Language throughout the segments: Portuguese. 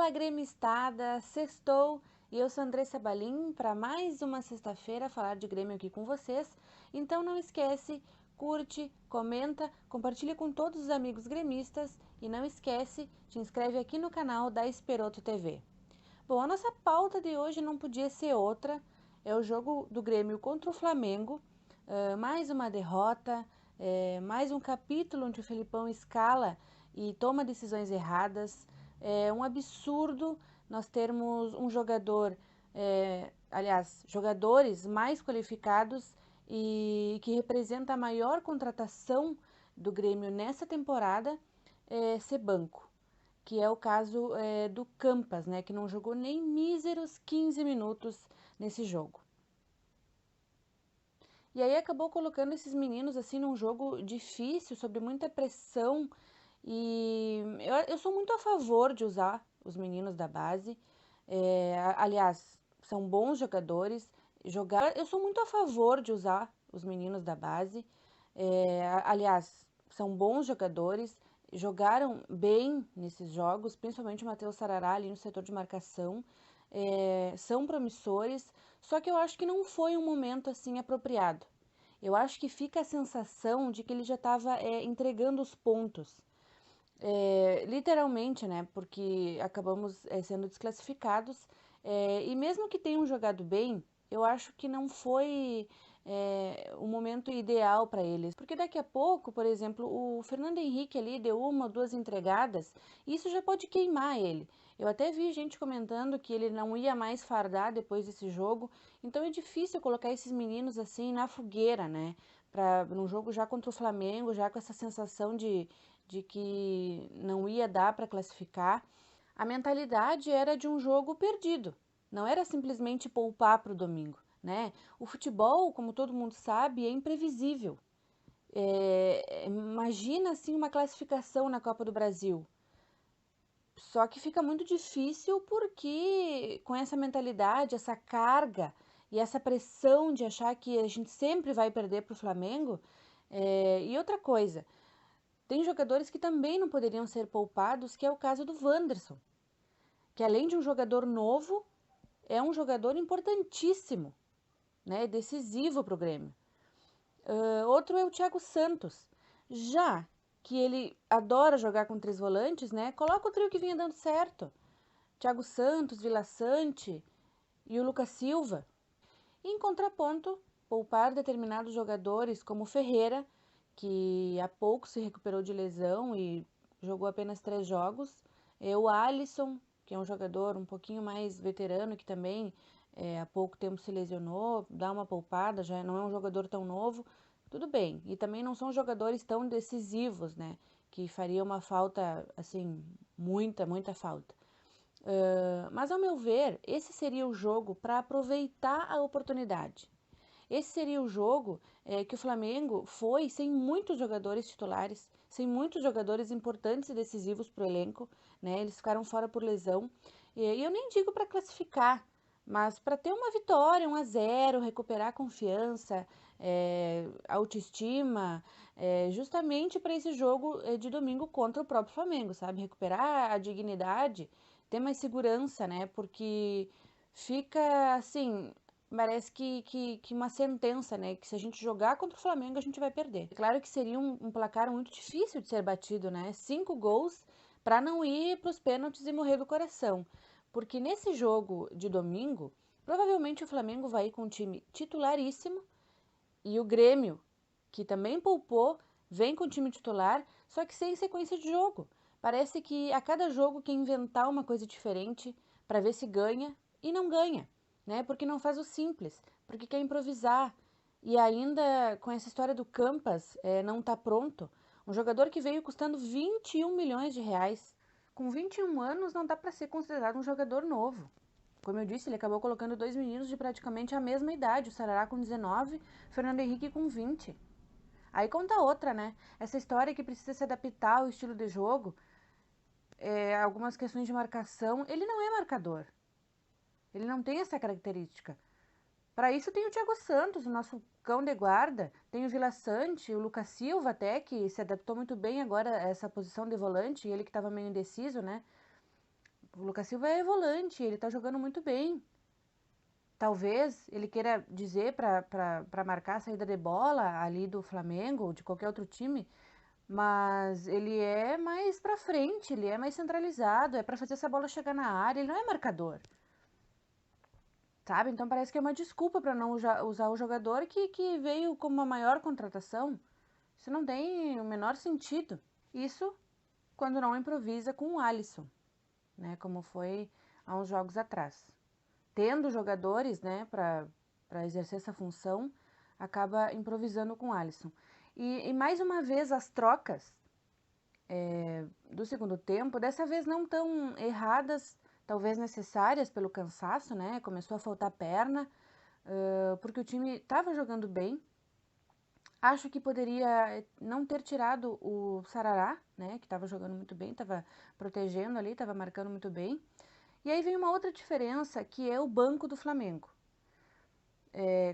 Fala gremistada, sextou e eu sou Andressa Balim para mais uma sexta-feira falar de Grêmio aqui com vocês. Então não esquece, curte, comenta, compartilha com todos os amigos gremistas e não esquece, te inscreve aqui no canal da Esperoto TV. Bom, a nossa pauta de hoje não podia ser outra, é o jogo do Grêmio contra o Flamengo, mais uma derrota, mais um capítulo onde o Felipão escala e toma decisões erradas. É um absurdo nós termos um jogador, aliás, jogadores mais qualificados e que representa a maior contratação do Grêmio nessa temporada, ser banco, que é o caso do Campas, né, que não jogou nem míseros 15 minutos nesse jogo. E aí acabou colocando esses meninos assim num jogo difícil, sob muita pressão. E eu sou muito a favor de usar os meninos da base. Aliás, são bons jogadores. Eu sou muito a favor de usar os meninos da base. Aliás, são bons jogadores. Jogaram bem nesses jogos, principalmente o Matheus Sarará ali no setor de marcação. São promissores, só que eu acho que não foi um momento assim apropriado. Eu acho que fica a sensação de que ele já estava entregando os pontos. Literalmente, né? Porque acabamos sendo desclassificados. E mesmo que tenham jogado bem, eu acho que não foi o momento ideal para eles. Porque daqui a pouco, por exemplo, o Fernando Henrique ali deu uma ou duas entregadas, e isso já pode queimar ele. Eu até vi gente comentando que ele não ia mais fardar depois desse jogo, então é difícil colocar esses meninos assim na fogueira, né? Num jogo já contra o Flamengo, já com essa sensação de que não ia dar para classificar. A mentalidade era de um jogo perdido, não era simplesmente poupar para o domingo, né? O futebol, como todo mundo sabe, é imprevisível. Imagina assim uma classificação na Copa do Brasil. Só que fica muito difícil porque com essa mentalidade, essa carga e essa pressão de achar que a gente sempre vai perder para o Flamengo. E outra coisa, tem jogadores que também não poderiam ser poupados, que é o caso do Wanderson, que além de um jogador novo, é um jogador importantíssimo, né, decisivo para o Grêmio. Outro é o Thiago Santos, já que ele adora jogar com três volantes, né, coloca o trio que vinha dando certo. Thiago Santos, Vila Sante e o Lucas Silva. E, em contraponto, poupar determinados jogadores como o Ferreira, que há pouco se recuperou de lesão e jogou apenas 3 jogos, o Alisson, que é um jogador um pouquinho mais veterano, que também há pouco tempo se lesionou, dá uma poupada, já não é um jogador tão novo, tudo bem. E também não são jogadores tão decisivos, né, que faria uma falta, assim, muita falta. Mas, ao meu ver, esse seria o jogo para aproveitar a oportunidade. Esse seria o jogo que o Flamengo foi sem muitos jogadores titulares, sem muitos jogadores importantes e decisivos para o elenco, né? Eles ficaram fora por lesão. E eu nem digo para classificar, mas para ter uma vitória, 1-0, recuperar a confiança, autoestima, justamente para esse jogo de domingo contra o próprio Flamengo, sabe? Recuperar a dignidade, ter mais segurança, né? Porque fica assim, parece que uma sentença, né? Que se a gente jogar contra o Flamengo, a gente vai perder. Claro que seria um placar muito difícil de ser batido, né? 5 gols para não ir para os pênaltis e morrer do coração. Porque nesse jogo de domingo, provavelmente o Flamengo vai ir com um time titularíssimo e o Grêmio, que também poupou, vem com o time titular, só que sem sequência de jogo. Parece que a cada jogo quer inventar uma coisa diferente para ver se ganha e não ganha, né? Porque não faz o simples, porque quer improvisar. E ainda com essa história do Campas, não tá pronto. Um jogador que veio custando 21 milhões de reais. Com 21 anos não dá para ser considerado um jogador novo. Como eu disse, ele acabou colocando dois meninos de praticamente a mesma idade, o Sarará com 19, o Fernando Henrique com 20. Aí conta outra, né? Essa história que precisa se adaptar ao estilo de jogo, algumas questões de marcação. Ele não é marcador. Ele não tem essa característica. Para isso tem o Thiago Santos, o nosso cão de guarda, tem o Vila Sante, o Lucas Silva até, que se adaptou muito bem agora a essa posição de volante, ele que estava meio indeciso, né? O Lucas Silva é volante, ele tá jogando muito bem. Talvez ele queira dizer para marcar a saída de bola ali do Flamengo ou de qualquer outro time, mas ele é mais pra frente, ele é mais centralizado, é pra fazer essa bola chegar na área, ele não é marcador, sabe? Então parece que é uma desculpa pra não usar o jogador que veio como uma maior contratação. Isso não tem o menor sentido. Isso quando não improvisa com o Alisson, né? Como foi há uns jogos atrás. Tendo jogadores, né, para exercer essa função, acaba improvisando com o Alisson. E mais uma vez as trocas do segundo tempo, dessa vez não tão erradas, talvez necessárias pelo cansaço, né? Começou a faltar perna, porque o time estava jogando bem. Acho que poderia não ter tirado o Sarará, né? Que estava jogando muito bem, estava protegendo ali, estava marcando muito bem. E aí vem uma outra diferença, que é o banco do Flamengo.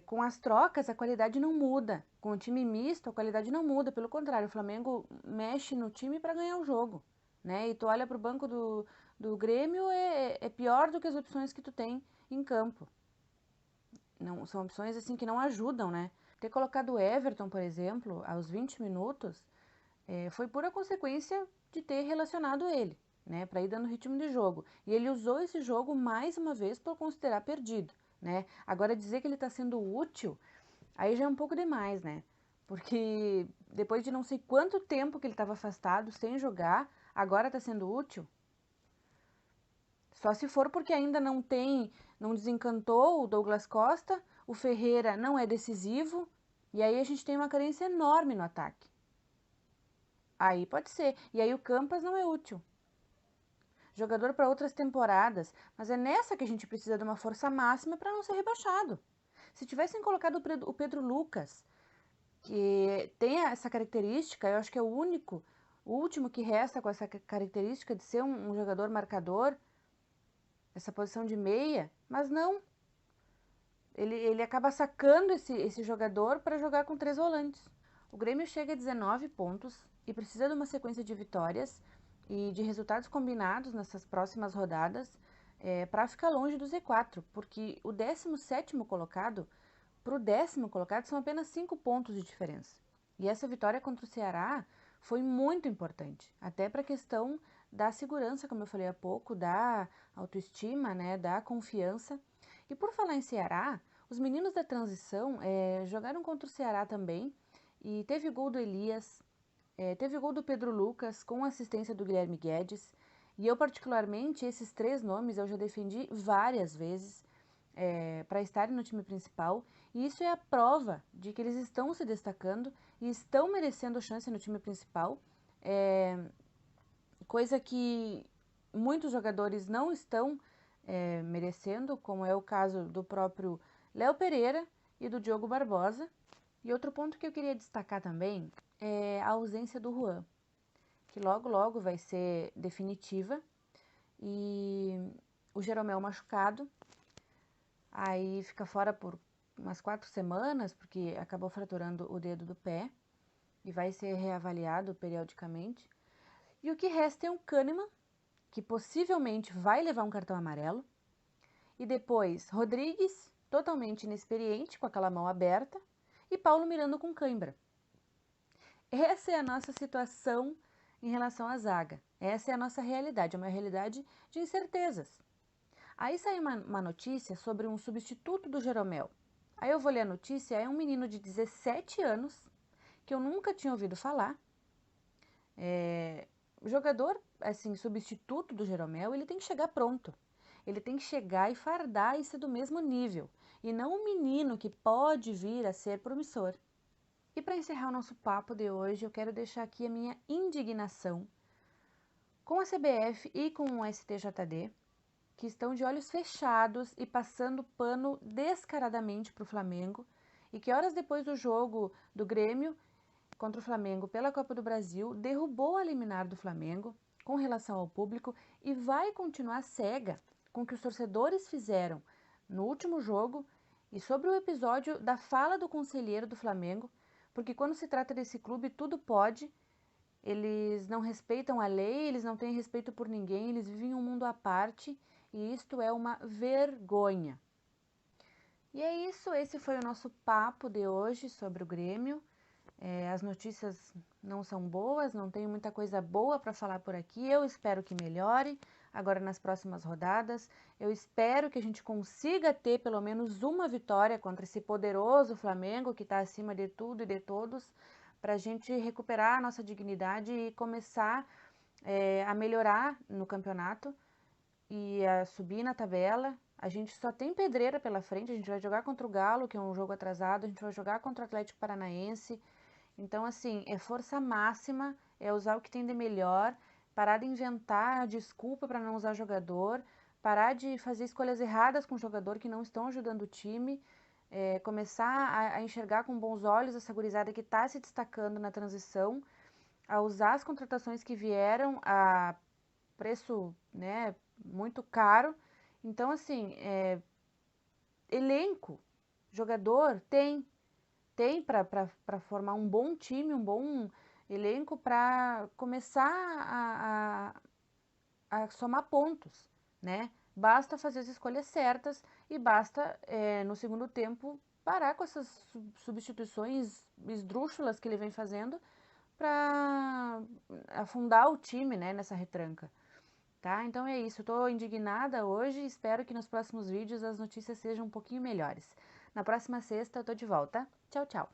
Com as trocas, a qualidade não muda. Com o time misto, a qualidade não muda. Pelo contrário, o Flamengo mexe no time para ganhar o jogo, né? E tu olha para o banco do Grêmio, é pior do que as opções que tu tem em campo. Não, são opções assim que não ajudam, né? Ter colocado o Everton, por exemplo, aos 20 minutos, foi pura consequência de ter relacionado ele, né, para ir dando ritmo de jogo. E ele usou esse jogo mais uma vez por considerar perdido, né? Agora dizer que ele está sendo útil, aí já é um pouco demais, né? Porque depois de não sei quanto tempo que ele estava afastado, sem jogar, agora está sendo útil. Só se for porque ainda não desencantou o Douglas Costa, o Ferreira não é decisivo, e aí a gente tem uma carência enorme no ataque. Aí pode ser. E aí o Campas não é útil. Jogador para outras temporadas, mas é nessa que a gente precisa de uma força máxima para não ser rebaixado. Se tivessem colocado o Pedro Lucas, que tem essa característica, eu acho que é o último que resta com essa característica de ser um jogador marcador, essa posição de meia, mas não. Ele acaba sacando esse jogador para jogar com 3 volantes. O Grêmio chega a 19 pontos e precisa de uma sequência de vitórias e de resultados combinados nessas próximas rodadas para ficar longe do Z4, porque o 17º colocado para o 10º colocado são apenas 5 pontos de diferença. E essa vitória contra o Ceará foi muito importante, até para a questão da segurança, como eu falei há pouco, da autoestima, né, da confiança. E por falar em Ceará, os meninos da transição jogaram contra o Ceará também e teve gol do Elias, teve gol do Pedro Lucas com assistência do Guilherme Guedes. E eu, particularmente, esses 3 nomes eu já defendi várias vezes para estarem no time principal. E isso é a prova de que eles estão se destacando e estão merecendo chance no time principal. Coisa que muitos jogadores não estão merecendo, como é o caso do próprio Léo Pereira e do Diogo Barbosa. E outro ponto que eu queria destacar também é a ausência do Juan, que logo logo vai ser definitiva, e o Jeromel machucado, aí fica fora por umas 4 semanas, porque acabou fraturando o dedo do pé, e vai ser reavaliado periodicamente. E o que resta é um Kahneman, que possivelmente vai levar um cartão amarelo, e depois Rodrigues, totalmente inexperiente, com aquela mão aberta, e Paulo Miranda com cãibra. Essa é a nossa situação em relação à zaga. Essa é a nossa realidade, é uma realidade de incertezas. Aí saiu uma notícia sobre um substituto do Jeromel. Aí eu vou ler a notícia, é um menino de 17 anos, que eu nunca tinha ouvido falar. O jogador, assim, substituto do Jeromel, ele tem que chegar pronto. Ele tem que chegar e fardar e ser do mesmo nível. E não um menino que pode vir a ser promissor. E para encerrar o nosso papo de hoje, eu quero deixar aqui a minha indignação com a CBF e com o STJD, que estão de olhos fechados e passando pano descaradamente para o Flamengo, e que horas depois do jogo do Grêmio contra o Flamengo pela Copa do Brasil, derrubou a liminar do Flamengo com relação ao público e vai continuar cega com o que os torcedores fizeram no último jogo e sobre o episódio da fala do conselheiro do Flamengo, porque quando se trata desse clube tudo pode, eles não respeitam a lei, eles não têm respeito por ninguém, eles vivem um mundo à parte e isto é uma vergonha. E é isso, esse foi o nosso papo de hoje sobre o Grêmio. As notícias não são boas, não tenho muita coisa boa para falar por aqui. Eu espero que melhore agora nas próximas rodadas. Eu espero que a gente consiga ter pelo menos uma vitória contra esse poderoso Flamengo que está acima de tudo e de todos, para a gente recuperar a nossa dignidade e começar a melhorar no campeonato e a subir na tabela. A gente só tem pedreira pela frente, a gente vai jogar contra o Galo, que é um jogo atrasado, a gente vai jogar contra o Atlético Paranaense. Então, assim, é força máxima, é usar o que tem de melhor, parar de inventar desculpa para não usar jogador, parar de fazer escolhas erradas com jogador que não estão ajudando o time, começar a enxergar com bons olhos essa gurizada que está se destacando na transição, a usar as contratações que vieram a preço, né, muito caro. Então, assim, elenco, jogador, tem para formar um bom time, um bom elenco para começar a somar pontos, né? Basta fazer as escolhas certas e basta, no segundo tempo, parar com essas substituições esdrúxulas que ele vem fazendo para afundar o time, né, nessa retranca. Tá? Então é isso, eu tô indignada hoje e espero que nos próximos vídeos as notícias sejam um pouquinho melhores. Na próxima sexta eu tô de volta. Tchau, tchau!